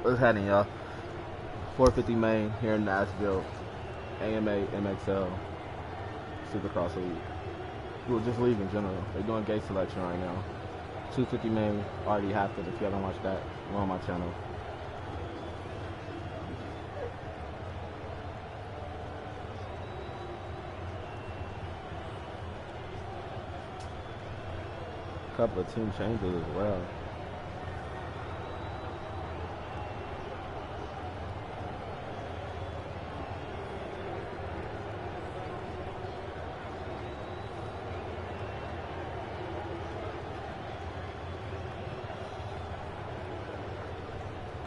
What's happening, y'all? 450 main here in Nashville. AmA, MXL, Supercross Elite. We'll just leave in general. They're doing gate selection right now. 250 main already happened. If you haven't watched that, go on my channel. Couple of team changes as well.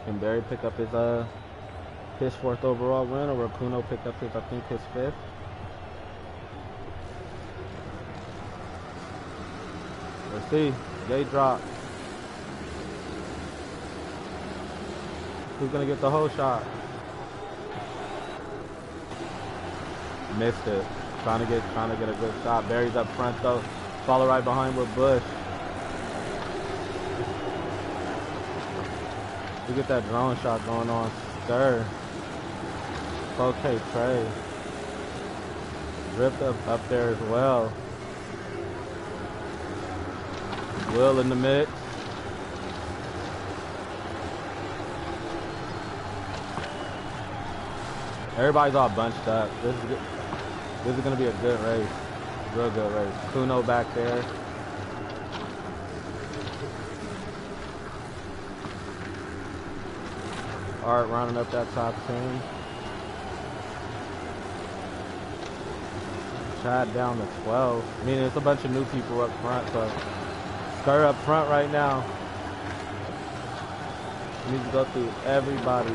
Can Barry pick up his fourth overall win, or will Kuno pick up his, I think, his fifth? Let's see. Gate drop. Who's gonna get the whole shot? Missed it. Trying to get a good shot. Barry's up front though. Follow right behind with Bush. We get that drone shot going on. Stir. Okay, Trey. Ripped up there as well. Will in the mix. Everybody's all bunched up. This is gonna be a good race. Real good race. Kuno back there. Art rounding up that top 10. Chad down to 12. I mean, it's a bunch of new people up front, so Stir up front right now. We need to go through everybody.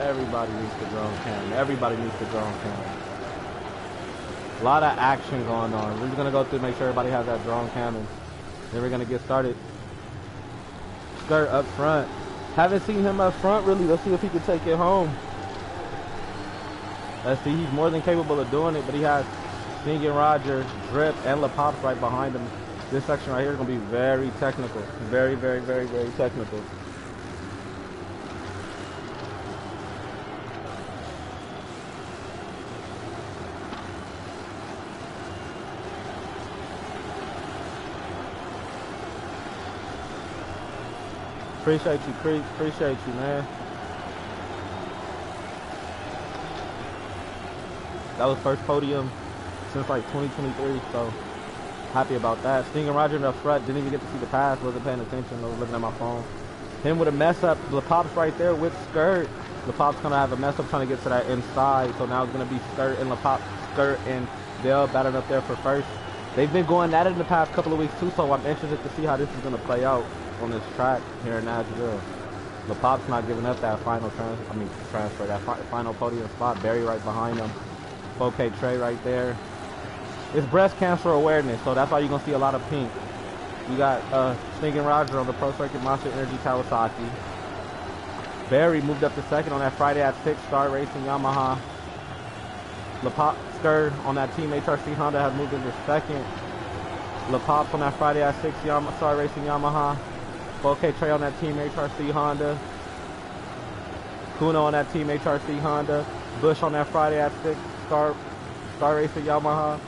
Everybody needs the drone cam. Everybody needs the drone cam. A lot of action going on. We're just gonna go through, make sure everybody has that drone cam, and then we're gonna get started. Skirt up front. Haven't seen him up front really. Let's see if he can take it home. Let's see. He's more than capable of doing it, but he has Singing Roger, Drip, and La Pops right behind him. This section right here is gonna be very technical. Very, very, very, very technical. Appreciate you, Creek. Appreciate you, man. That was first podium since like 2023, so happy about that. Sting and Roger in the front, didn't even get to see the pass, wasn't paying attention, I was looking at my phone. Him with a mess up, La Pop's right there with Skirt. La Pop's gonna have a mess up trying to get to that inside, so now it's gonna be Skirt and La Pop, Skirt and Dale battling up there for first. They've been going at it in the past couple of weeks too, so I'm interested to see how this is gonna play out on this track here in Nashville. La Pop's not giving up that final transfer, that final podium spot. Barry right behind him. Okay, Trey right there. It's breast cancer awareness, so that's why you're gonna see a lot of pink. You got Stinging Roger on the Pro Circuit Monster Energy Kawasaki. Barry moved up to second on that Friday at 6 Star Racing Yamaha. La Pop Skirt on that Team HRC Honda has moved into second. La Pop's on that Friday at 6 Star Racing Yamaha. Okay, Trey on that Team HRC Honda. Kuno on that Team HRC Honda. Bush on that Friday at 6 Star Racing Yamaha.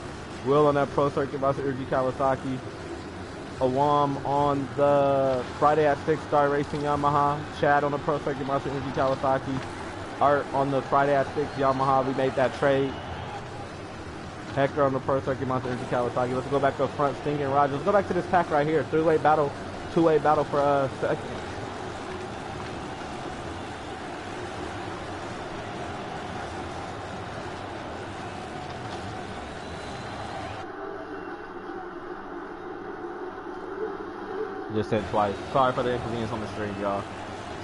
Will on that Pro Circuit Monster Energy Kawasaki. Awam on the Friday at 6 Star Racing Yamaha. Chad on the Pro Circuit Monster Energy Kawasaki. Art on the Friday at 6 Yamaha. We made that trade. Hector on the Pro Circuit Monster Energy Kawasaki. Let's go back up front. Sting and Roger. Let's go back to this pack right here. Three-way battle, two-way battle for second. Just said twice. Sorry for the inconvenience on the stream, y'all.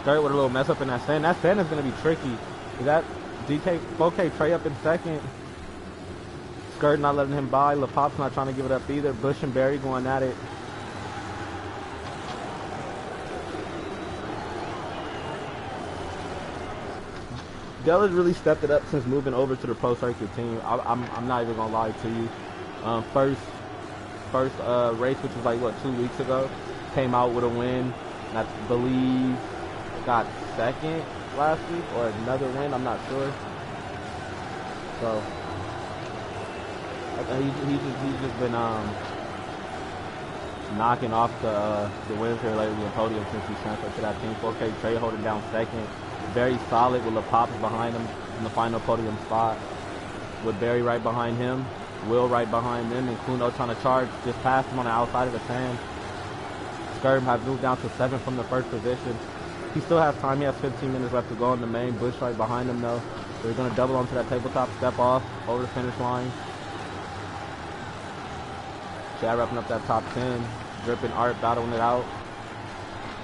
Started with a little mess up in that sand. That sand is going to be tricky. Is that DK, okay, Trey up in second. Skirt not letting him by. La Pop's not trying to give it up either. Bush and Barry going at it. Dell has really stepped it up since moving over to the Pro Circuit team. I'm not even going to lie to you. First race, which was like, what, 2 weeks ago, came out with a win. I believe got second last week or another win. I'm not sure. So he's just been knocking off the wins here lately in podium since he transferred to that team. 4K Trey holding down second. Very solid with LaPops behind him in the final podium spot. With Barry right behind him, Will right behind them, and Kuno trying to charge. Just passed him on the outside of the sand. Skirm has moved down to 7th from the first position. He still has time. He has 15 minutes left to go in the main. Bush right behind him though. So he's going to double onto that tabletop, step off, over the finish line. Chad wrapping up that top 10. Dripping Art battling it out.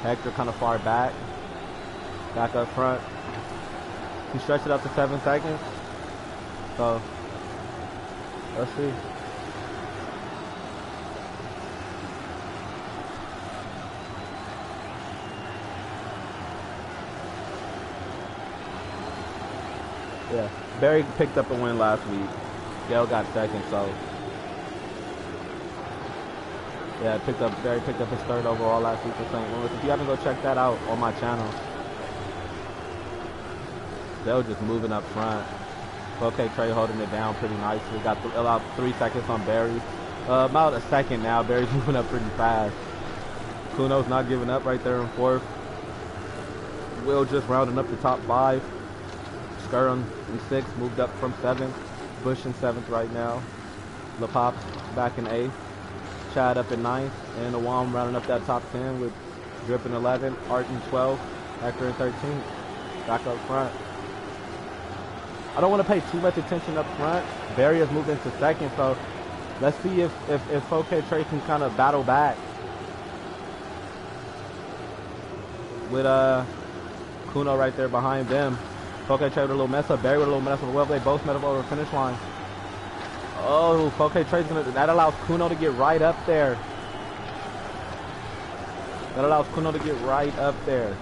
Hector kind of far back. Back up front. He stretched it up to 7 seconds. So, let's see. Yeah, Barry picked up a win last week. Gale got second, so yeah, Barry picked up his 3rd overall last week for St. Louis. If you haven't, go check that out on my channel. They were just moving up front. Okay, Trey holding it down pretty nicely. Got allowed 3 seconds on Barry. About a second now. Barry's moving up pretty fast. Kuno's not giving up right there in 4th. Will just rounding up the top 5. Skirm in 6th, moved up from 7th. Bush in 7th right now. LaPops back in 8th. Chad up in 9th. And Awam rounding up that top 10 with Drip in 11th. Art in 12th. Hector in 13th. Back up front. I don't want to pay too much attention up front. Barry has moved into 2nd, so let's see if OK Trey can kind of battle back with Kuno right there behind them. OK Trey with a little mess up. Barry with a little mess up. Well, they both met up over the finish line. Oh, OK Trey's gonna. That allows Kuno to get right up there. That allows Kuno to get right up there.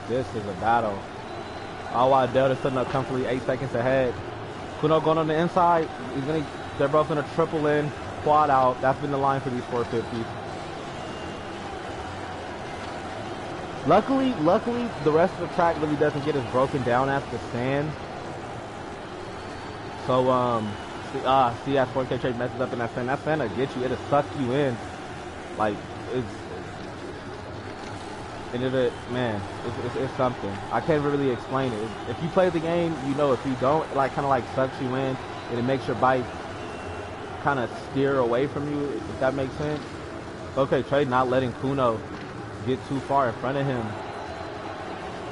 This is a battle. All while Delta's sitting up comfortably 8 seconds ahead. Kuno going on the inside. They're both gonna triple in, quad out. That's been the line for these 450s. Luckily, the rest of the track really doesn't get as broken down as the sand. So, see, as 4K Trade messes up in that sand will get you. It'll suck you in. Like, it's something. I can't really explain it. If you play the game, you know. If you don't, it kind of sucks you in, and it makes your bike kind of steer away from you, if that makes sense. Okay, Trey not letting Kuno get too far in front of him.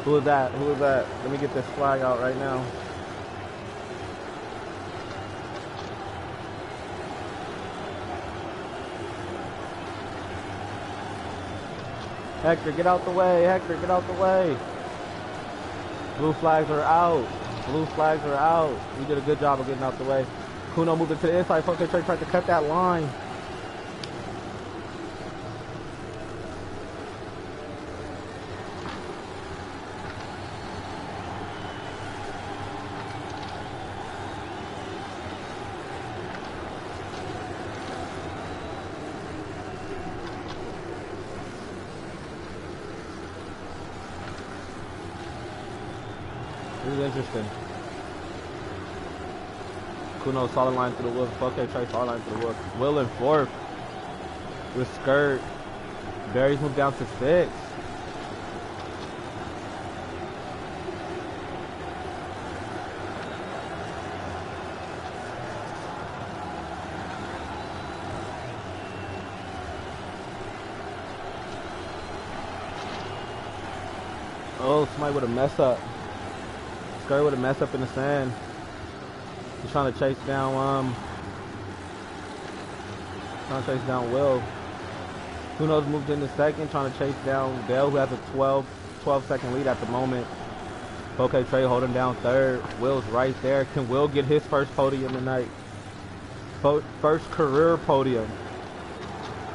Who is that? Let me get this flag out right now. Hector, get out the way. Hector, get out the way. Blue flags are out. Blue flags are out. We did a good job of getting out the way. Kuno moved it to the inside. Okay, Trey tried to cut that line. This is interesting. Kuno solid line through the woods. Okay, Trey solid line through the woods. Will in 4th with Skirt. Barry's moved down to 6th. Oh, somebody with a mess up. Skirt with a mess up in the sand. He's trying to chase down Will. Kuno's moved into 2nd, trying to chase down Dale, who has a 12 second lead at the moment. Okay, Trey holding down 3rd. Will's right there. Can Will get his first podium tonight? First career podium.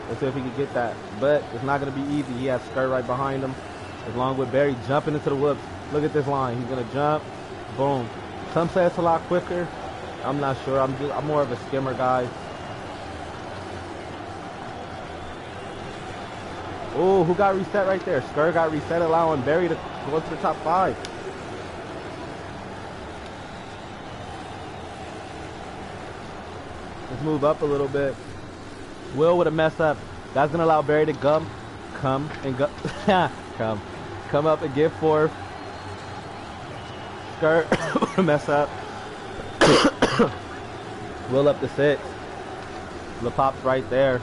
Let's see if he can get that. But it's not going to be easy. He has Skirt right behind him, along with Barry jumping into the whoops. Look at this line. He's going to jump. Boom. Some say it's a lot quicker. I'm not sure. I'm more of a skimmer guy. Oh, who got reset right there? Skr got reset, allowing Barry to go to the top 5. Let's move up a little bit. Will with a mess up. That's gonna allow Barry to come up and get 4th. Skr mess up. Will up to 6. LaPop's right there.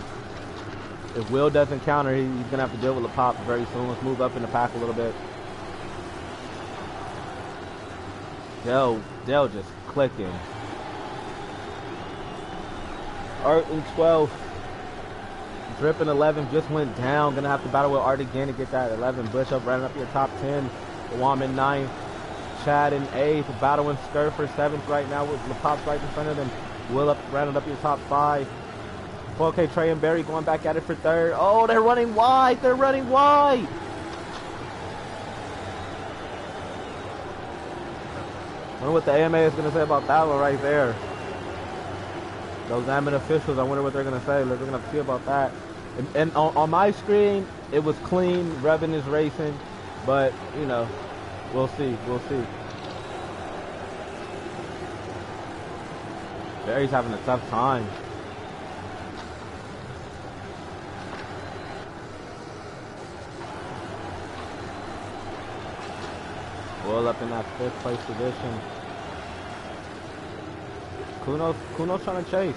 If Will doesn't counter, he's gonna have to deal with LaPop very soon. Let's move up in the pack a little bit. Dell just clicking. Art in 12th. Drip in 11th just went down. Gonna have to battle with Art again to get that 11. Bush up, running up your top 10. Wam in 9th. Chad in 8th. Battling Skr for 7th right now with LaPop's right in front of them. Will up, rounding up your top 5. 4K Trey and Barry going back at it for 3rd. Oh, they're running wide. They're running wide. I wonder what the AMA is going to say about that one right there. Those AmA officials, I wonder what they're going to say. We're going to have to see about that. And on my screen, it was clean. Revin is racing. But, you know, we'll see. We'll see. Barry's having a tough time. Will up in that 5th place position. Kuno's trying to chase.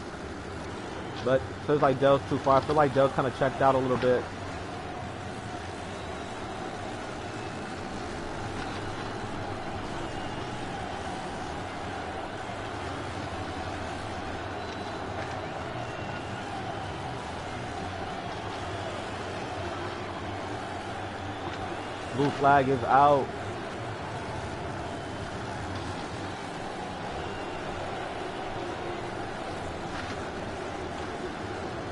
But feels like Dell's too far. I feel like Dell kind of checked out a little bit. Blue flag is out.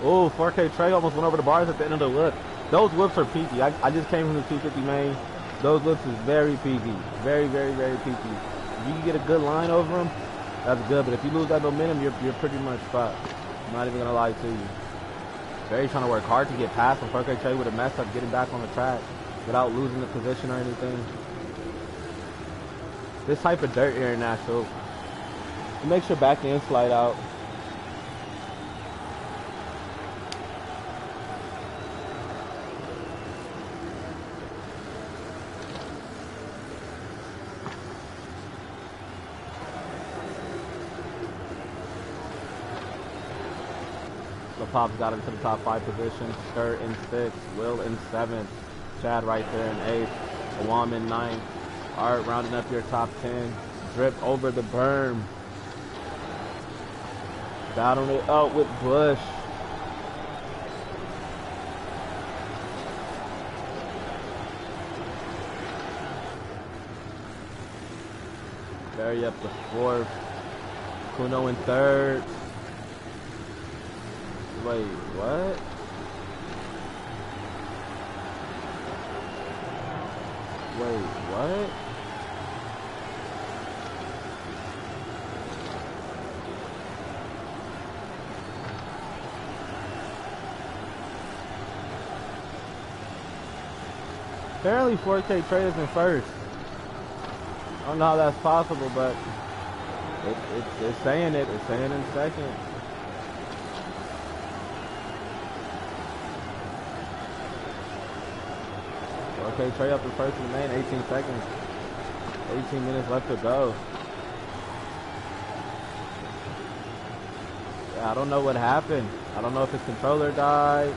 Oh, 4K Trey almost went over the bars at the end of the whip. Those whips are peaky. I just came from the 250 main. Those whips is very peaky. Very, very, very peaky. If you can get a good line over them, that's good. But if you lose that momentum, you're pretty much fucked. I'm not even going to lie to you. Barry trying to work hard to get past him. 4K Trey with a mess up, getting back on the track without losing the position or anything. This type of dirt here in Nashville, it makes your back end slide out. LaPop's got into the top 5 position. Skr in 6th. Will in 7th. Chad right there in 8th. Awam in 9th. Art rounding up your top 10. Drip over the berm. Battling it out with Bush. Barry up to 4th. Kuno in 3rd. Wait, what? Wait, what? Apparently 4K Trey is in 1st. I don't know how that's possible, but it's saying it. It's saying in 2nd. Okay, Trey up to 1st in the main, 18 seconds. 18 minutes left to go. Yeah, I don't know what happened. I don't know if his controller died.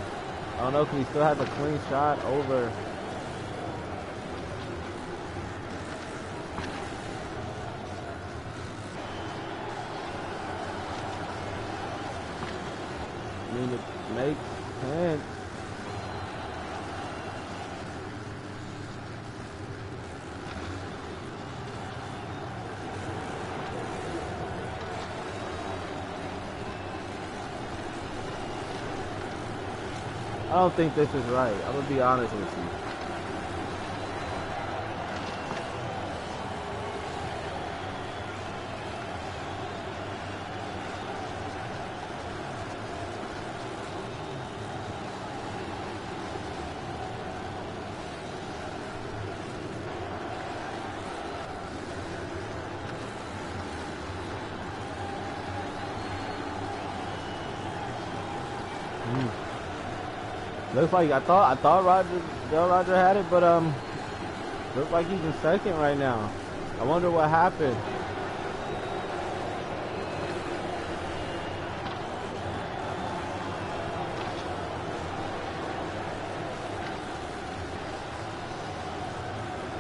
I don't know if he still has a clean shot over. I mean, it makes sense. I don't think this is right. I'm gonna be honest with you. Looks like I thought Roger had it, but looks like he's in second right now. I wonder what happened.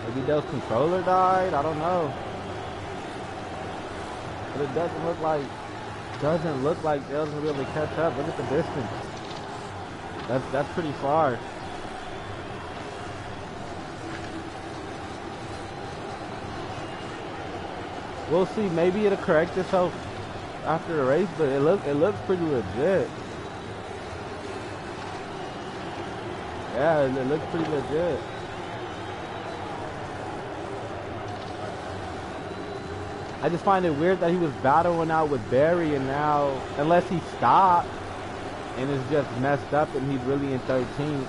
Maybe Dale's controller died. I don't know. But it doesn't look like Dale's gonna be able to catch up. Look at the distance. That's pretty far. We'll see. Maybe it'll correct itself after the race, but it looks pretty legit. Yeah, it looks pretty legit. I just find it weird that he was battling out with Barry, and now, unless he stopped and is just messed up and he's really in 13th.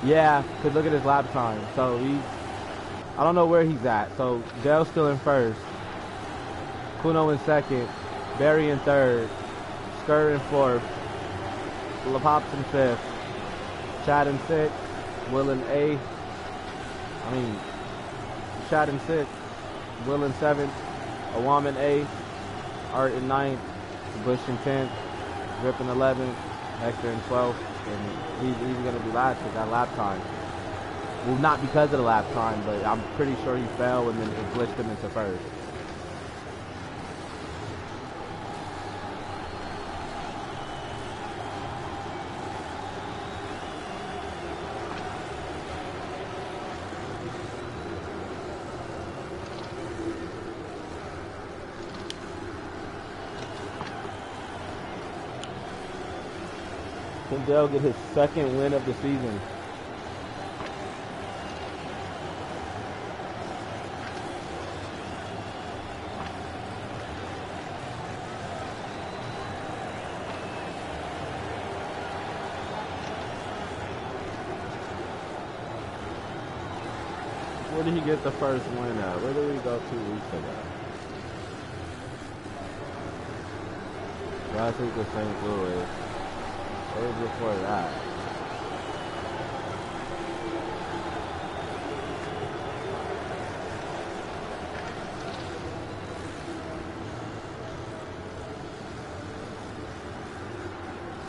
Yeah, because look at his lap time. So I don't know where he's at. So Dale's still in first. Kuno in second. Barry in third. Skur in fourth. LaPops in fifth. Chad in sixth. Will in eighth. Chad in sixth. Will in seventh. Awam in eighth. Art in ninth. Bush in 10th. Grip in 11th. Hector in 12th. And he's going to be last with that lap time. Well, not because of the lap time, but I'm pretty sure he fell and then it glitched him into first. Can Dale get his second win of the season? Where did he get the first win at? Where did we go 2 weeks ago? Last week was St. Louis. What was before that?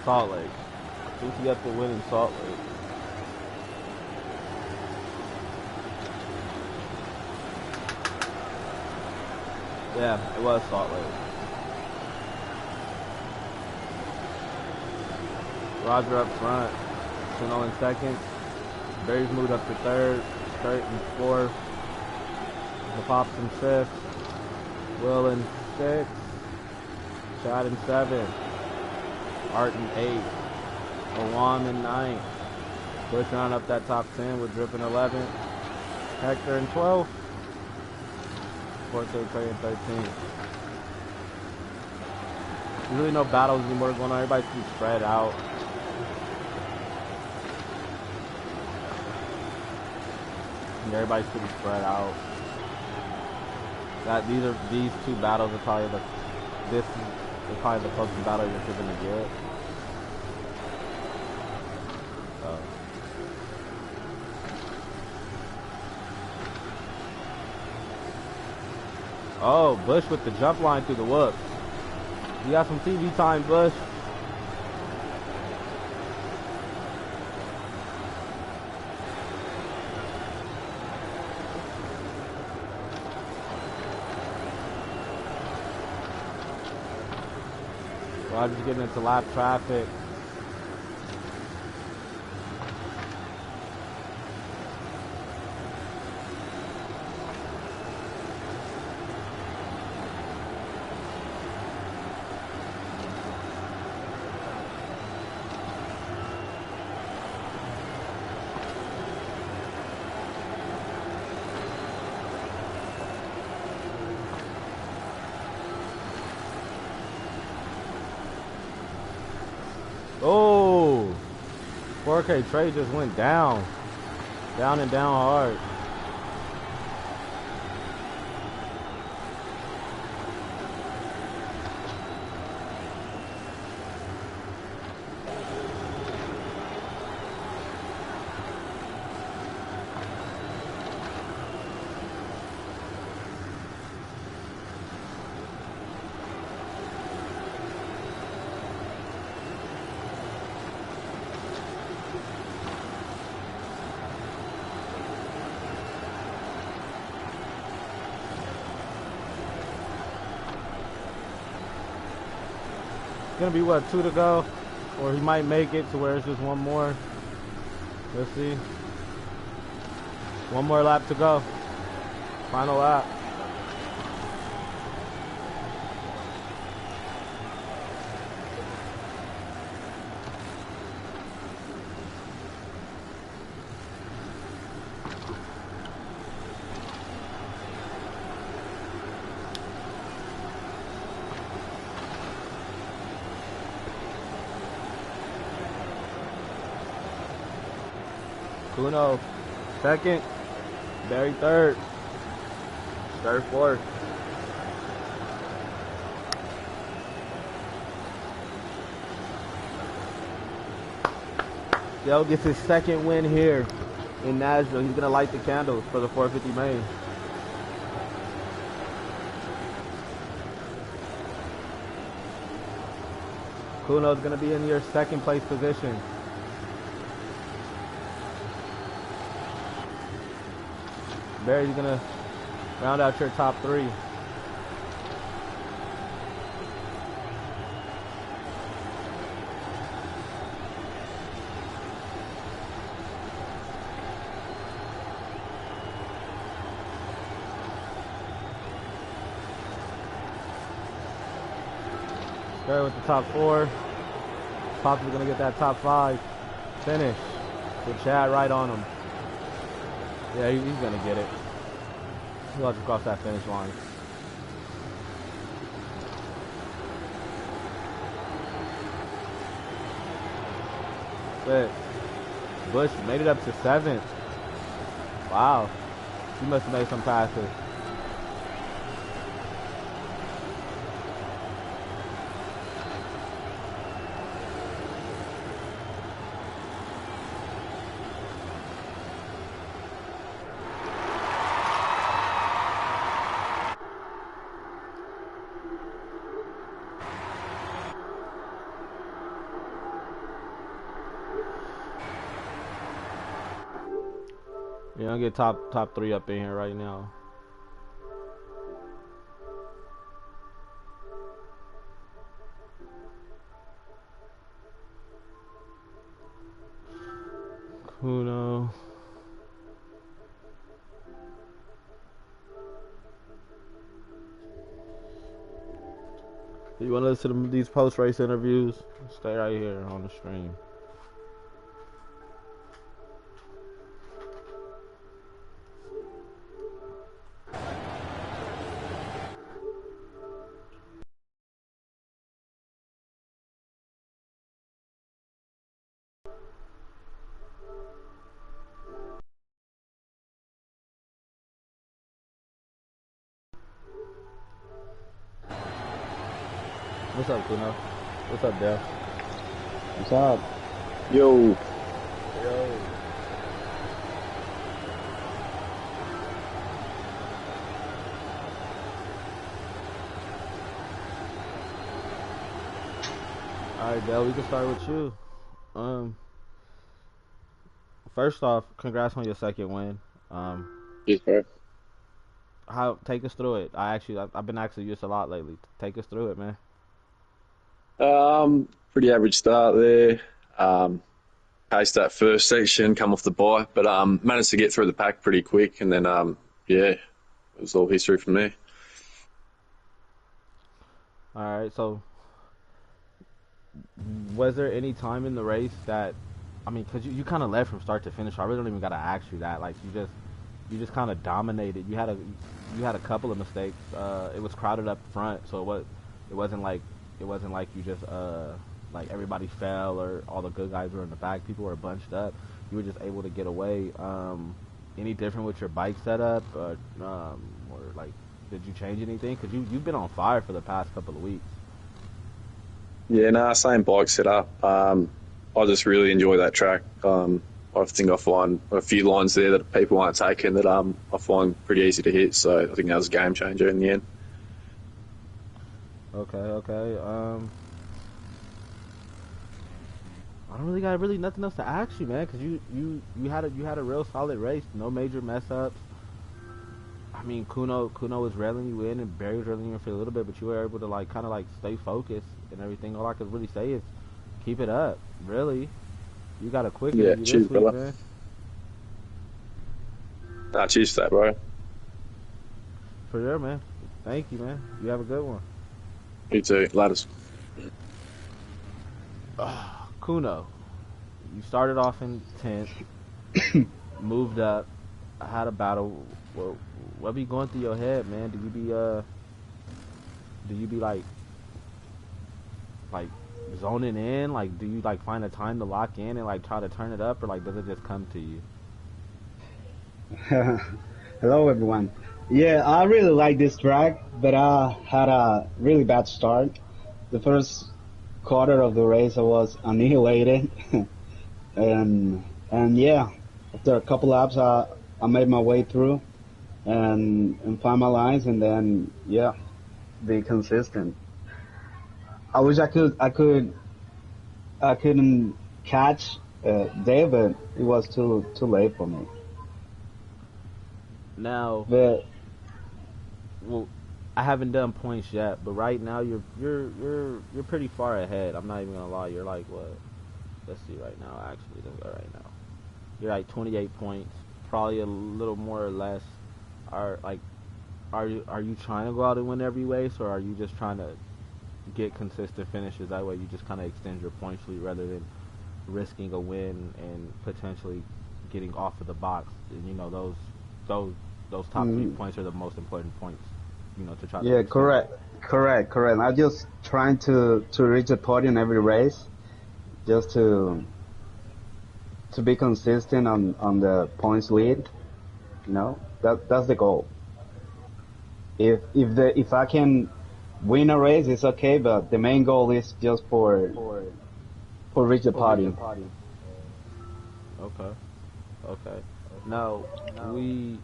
Salt Lake. I think he got the win in Salt Lake. Yeah, it was Salt Lake. Roger up front, Chino in second, Barry's moved up to third, Kurt in fourth, the Pops in fifth, Will in sixth, Chad in seventh, Art in eighth, Awam in ninth, pushing on up that top 10 with Drip in 11th, Hector in 12th, Forte Trey in 13th. There's really no battles anymore going on, everybody's pretty spread out. Everybody's pretty spread out. These two battles are probably the closest battle you're gonna get. Oh, Bush with the jump line through the whoop. You got some TV time, Bush. Roger's getting into lap traffic. Oh, 4K Trey just went down. Down and down hard. gonna be what, 2 to go, or he might make it to where it's just one more. Let's see. One more lap to go. Final lap. Kuno, second. Barry, third. Third, fourth. Dell gets his second win here in Nashville. He's going to light the candles for the 450 main. Kuno's going to be in your second place position. Barry's going to round out your top 3. Barry with the top 4. Possibly going to get that top 5 finish with Chad right on him. Yeah, he's going to get it. He'll have to cross that finish line. But Bush made it up to 7th. Wow. He must have made some passes. Yeah, I'll get top 3 up in here right now. Kuno. If you want to listen to these post-race interviews, stay right here on the stream. What's up, Kuno? What's up, Dale? What's up? Yo. Yo. Alright, Dale, we can start with you. First off, congrats on your second win. Yes, bro. Take us through it. I've been asking you this a lot lately. Take us through it, man. Pretty average start there. Paced that first section, come off the bike, but managed to get through the pack pretty quick, and then yeah, it was all history for me. Alright, so was there any time in the race that, I mean, because you kind of led from start to finish, so I really don't even got to ask you that. Like, you just kind of dominated. You had a couple of mistakes. It was crowded up front, so it wasn't like you just like everybody fell or all the good guys were in the back. People were bunched up. You were just able to get away. Any different with your bike setup, or like, did you change anything? Because you've been on fire for the past couple of weeks. Yeah, nah, same bike setup. I just really enjoy that track. I think I find a few lines there that people aren't taking that I find pretty easy to hit. So I think that was a game changer in the end. Okay. I don't really got nothing else to ask you, man, because you had a real solid race, no major mess ups. I mean, Kuno was railing you in, and Barry was railing you in for a little bit, but you were able to like kind of like stay focused and everything. All I could really say is keep it up. Really, you got a quick interview cheers, this week, brother. man. Nah, cheers to that, bro. For sure, man. Thank you, man. You have a good one. You too, ladders. Kuno, you started off in 10th, moved up, had a battle. What be going through your head, man? Do you be like zoning in? Like, do you like find a time to lock in and like try to turn it up, or like does it just come to you? Hello, everyone. Yeah, I really like this track, but I had a really bad start. The first quarter of the race, I was annihilated, and yeah, after a couple laps, I made my way through and find my lines, and then yeah, be consistent. I wish I couldn't catch Dave, but it was too late for me. Now, But well, I haven't done points yet, but right now you're pretty far ahead. I'm not even gonna lie. You're like what? Let's see right now. Actually, let's go right now. You're like 28 points, probably a little more or less. Are you trying to go out and win every race, or are you just trying to get consistent finishes? That way, you just kind of extend your points lead rather than risking a win and potentially getting off of the box. And you know those top 3 points are the most important points. You know, to try. yeah, to correct. I'm just trying to reach the podium every race, just to be consistent on the points lead. You know, that's the goal. If I can win a race, it's okay. But the main goal is just for reach the podium. Okay. Now we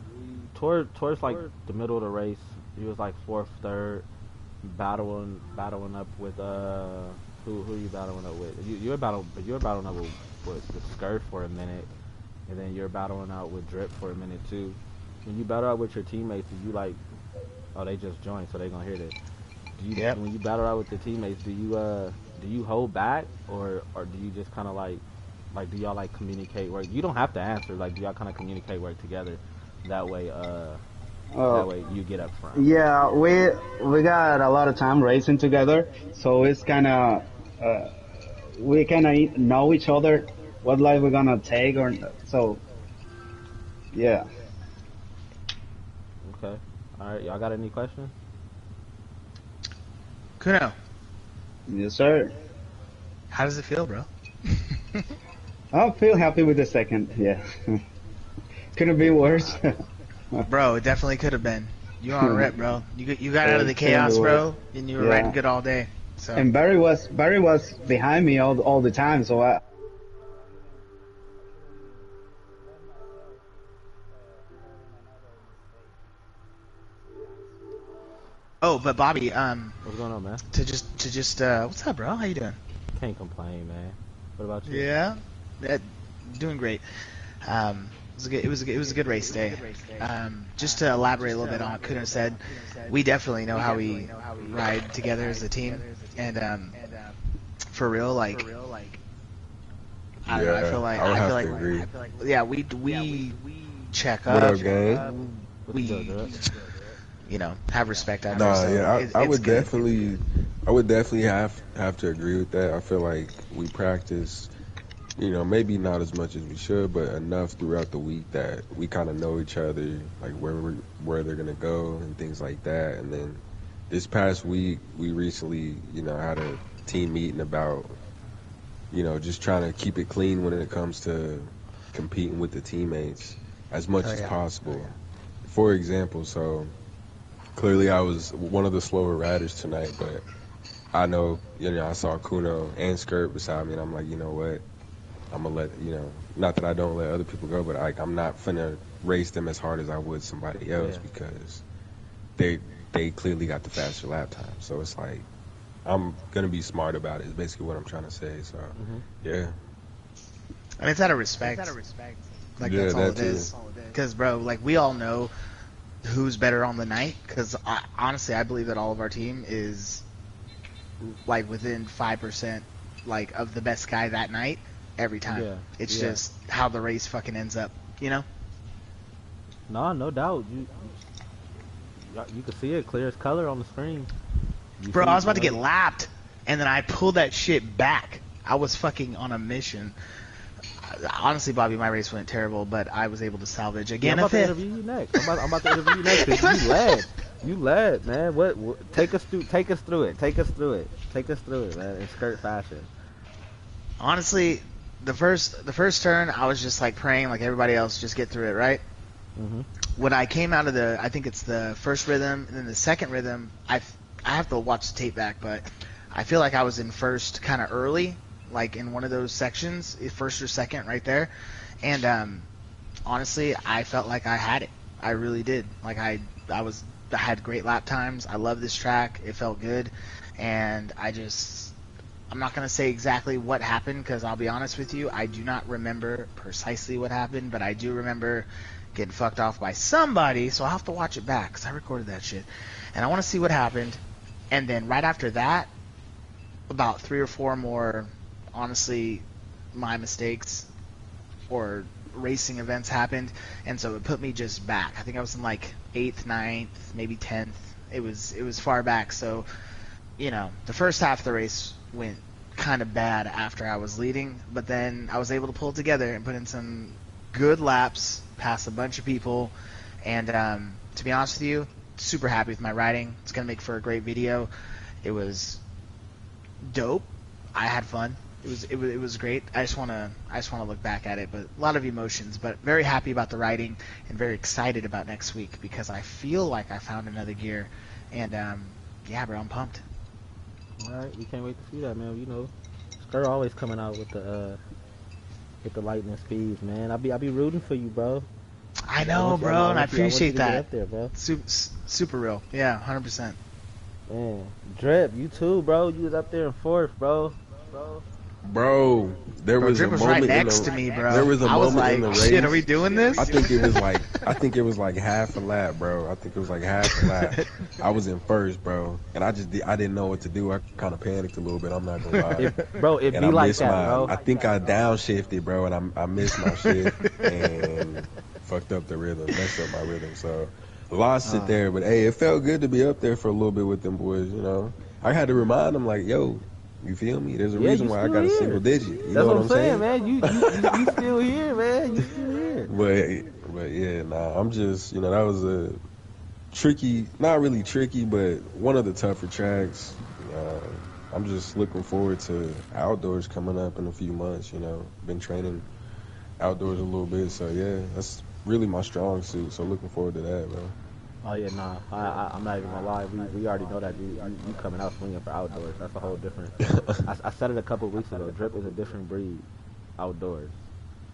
towards like the middle of the race, he was like 4th, 3rd, battling up with who you battling up with? You were battling up with Skirt for a minute, and then you're battling out with Drip for a minute too. When you battle out with your teammates, do you like? Oh, they just joined, so they gonna hear this. When you battle out with the teammates, do you hold back, or do you just kind of like do y'all like communicate work? You don't have to answer. Like, do y'all kind of communicate work together? That way, that way you get up front. Yeah, we got a lot of time racing together, so it's kind of we kind of know each other, what life we're gonna take, or so. Yeah. Okay. All right. Y'all got any questions? Kuno, Yes, sir. how does it feel, bro? I feel happy with the second. Yeah. Couldn't be worse. Bro, it definitely could have been. You on rep, bro. You got out of the chaos, bro, and you were riding good all day. So. And Barry was behind me all the time, so I. Oh, but Bobby, What's going on, man? to just what's up, bro? How you doing? Can't complain, man. What about you? Yeah, doing great. It was a good race day. Just to elaborate a little bit on what Kuno said, we definitely know how we ride together as a team, and for real, like I don't know, I feel like yeah, we check up. What up, gang? We have respect. I would definitely have to agree with that. I feel like we practice, maybe not as much as we should, but enough throughout the week that we kind of know each other, like where they're gonna go and things like that. And then this past week, we recently, had a team meeting about, just trying to keep it clean when it comes to competing with the teammates as much as possible. For example, so clearly I was one of the slower riders tonight, but I know, I saw Kuno and Skirt beside me, and I'm like, you know what? I'm going to let, not that I don't let other people go, but I'm not finna race them as hard as I would somebody else because they clearly got the faster lap time. So it's like, I'm going to be smart about it is basically what I'm trying to say. So, yeah. And it's out of respect. Like, that's all it is. Because, bro, like, we all know who's better on the night, because honestly, I believe that all of our team is like within 5% like of the best guy that night every time. Yeah, It's yeah. just how the race fucking ends up, you know? No doubt. You can see it clear as color on the screen. Bro, I was about to get lapped, and then I pulled that shit back. I was fucking on a mission. Honestly, Bobby, my race went terrible, but I was able to salvage again. I'm about to interview you next. I'm about to interview you next because you led, man. What? Take us through it, man. In skirt fashion. Honestly, the first turn, I was just like praying, like everybody else, just get through it, right? Mm-hmm. When I came out of I think it's the first rhythm, and then the second rhythm, I have to watch the tape back, but I feel like I was in first kind of early, like in one of those sections, first or second, right there. And honestly, I felt like I had it. I really did. Like I had great lap times. I love this track. It felt good, and I'm not going to say exactly what happened because I'll be honest with you, I do not remember precisely what happened, but I do remember getting fucked off by somebody, so I'll have to watch it back because I recorded that shit. And I want to see what happened. And then right after that, about 3 or 4 more, honestly, my mistakes or racing events happened, and so it put me just back. I think I was in like 8th, 9th, maybe 10th. It was far back, so, you know, the first half of the race went kind of bad after I was leading, but then I was able to pull it together and put in some good laps, pass a bunch of people, and to be honest with you, super happy with my riding. It's gonna make for a great video. It was dope. I had fun. It was great. I just wanna look back at it, but a lot of emotions. But very happy about the riding and very excited about next week because I feel like I found another gear, and yeah, bro, I'm pumped. All right, we can't wait to see that, man. You know, Skirt always coming out with the lightning speeds, man. I'll be rooting for you, bro. I know, bro, and I appreciate that. Up there, bro. Super real. Yeah, 100%. Man, Drip, you too, bro. You was up there in 4th, bro. Bro, there was Drip a was moment right next to me, bro. There was a I was moment like, in the race. shit, are we doing this? I think it was like half a lap, bro. I think it was like half a lap. I was in first, bro, and I didn't know what to do. I kind of panicked a little bit. I'm not gonna lie. It and be I like missed that, bro. I think I downshifted, bro, and I missed my shift and fucked up the rhythm, messed up my rhythm. So lost it there, but hey, it felt good to be up there for a little bit with them boys. You know, I had to remind them like, yo. You feel me? There's a reason why I got a single digit. You know what I'm saying, man. You still here, man. You still here. But yeah, nah. I'm just, you know, that was a tricky, not really tricky, but one of the tougher tracks. I'm just looking forward to outdoors coming up in a few months. You know, been training outdoors a little bit, so yeah, that's really my strong suit. So looking forward to that, bro. Oh yeah, nah. I'm not even gonna lie. We already know that you coming out swinging for outdoors. That's a whole different. I said it a couple of weeks ago. Drip is a different breed outdoors.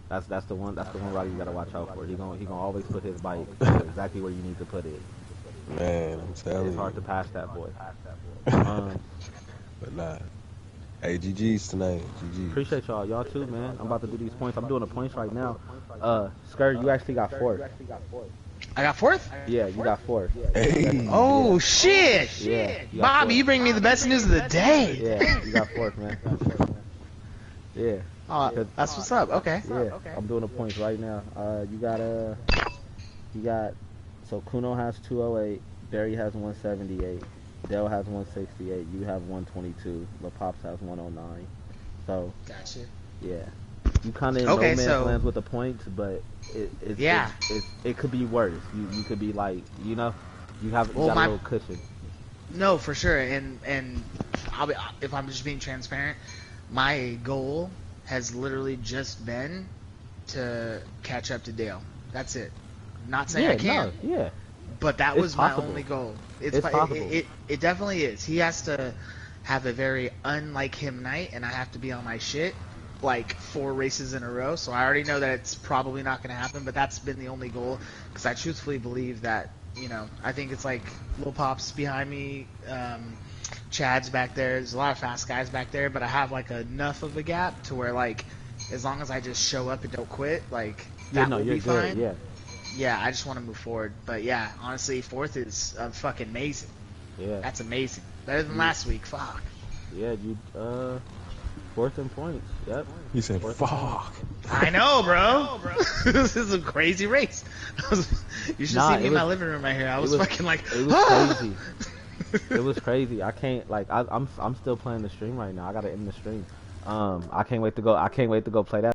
That's the one rider you gotta watch out for. He gonna always put his bike exactly where you need to put it. Man, I'm telling you, it's hard to pass that boy. But nah. Hey, GG's tonight. GG. Appreciate y'all. Y'all too, man. I'm about to do these points. I'm doing the points right now. Skirt, you actually got 4th. I got 4th? Yeah, you got 4th. Hey. Oh, shit. Yeah. Bobby, you bring me the best news of the day. Yeah, you got 4th, man. Yeah. Oh, that's what's up. Okay. Yeah, I'm doing the points right now. So Kuno has 208, Barry has 178, Dell has 168, you have 122, La Pops has 109. So, gotcha. Yeah. You kind of in no man's land with the points, but it could be worse. You could be like, you know, you got a little cushion. No, for sure. And if I'm just being transparent, my goal has literally just been to catch up to Dale. That's it. Not saying I can't. But that was my only goal. It's possible. It definitely is. He has to have a very unlike him night, and I have to be on my shit like 4 races in a row. So I already know that it's probably not going to happen, but that's been the only goal because I truthfully believe that, you know, I think it's like Lil Pop's behind me, Chad's back there. There's a lot of fast guys back there, but I have like enough of a gap to where like as long as I just show up and don't quit, like that will be fine. Yeah. yeah, I just want to move forward. But yeah, honestly, fourth is fucking amazing. Yeah. That's amazing. Better than last week. Fuck. Yeah, you fourth in points. Yep. He said, Fourth "Fuck." I know, bro. This is a crazy race. You should see me in my living room right here. I was fucking like, it was crazy. It was crazy. I can't like I'm still playing the stream right now. I gotta end the stream. I can't wait to go play that.